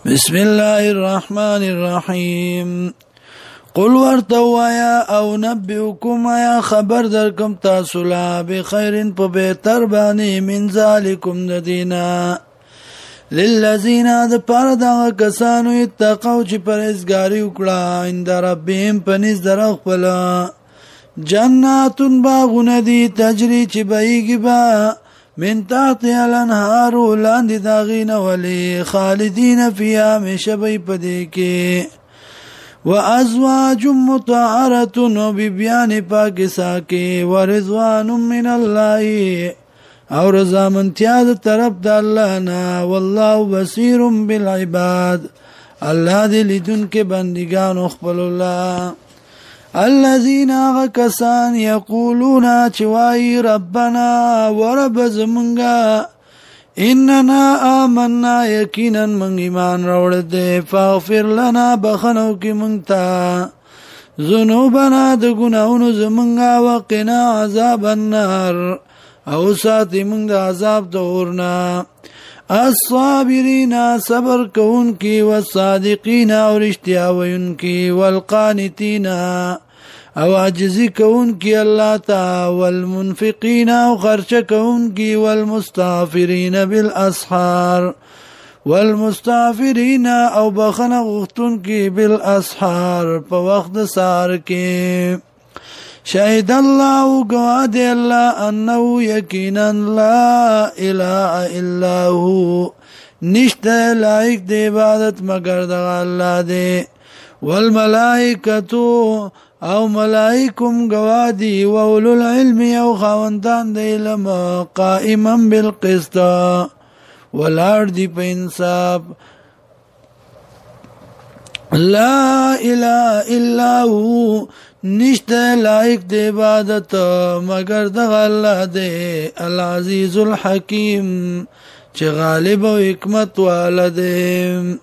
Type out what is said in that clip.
بسم الله الرحمن الرحيم قل ورتوایا او نبئکم یا خبر درکم تاسو لا بخیر په بهتر باندې من ذالکم ددینا للذین د پر دغه کسانو اتقوا چې پرهیزګاری وکړه عند ربهم پنځ درخ پلا جنات باغونه دي تجری چې بهيږي با من تحت الانهار لاندې داغین ولی خالدین فیها مشبی پدې کې وازواج مطهرة وببيان پاک ساکي ورضوان من الله او رضامندیا د طرف د الله نه والله بصير بالعباد الله دې لیدون کې بندگان خپل الله الذين غكسان يقولون چوای ربنا ورب زمنگا اننا آمنا یقینا من ایمان راوړ دې فاغفر لنا بخنو کې مونږ ذنوبنا د ګناونو زمنگا وقنا عذاب النار او ساتي مونږ د عذاب د اورنا الصابرین صبر کون کی والصادقین او رشتیا وین کی والقانتین او عجزی کون کی الله تعالی والمنفقین او خرچ کون کی والمستغفرین بالاسحار والمستغفرین او بخنه غختون کی بالاسحار په وخت سار کې شهد الله گواد الله انه یقینا لا اله الا هو نشته لایق د عبادت مگر د الله دی والملائکه او ملائکم گوادی و اولو العلم او خواندان د علم قائما بالقسط والارض په انصاف لا اله الا هو نشته لایق د عبادت مگر د الله دی العزیز الحکیم چې غالب او حکمت والده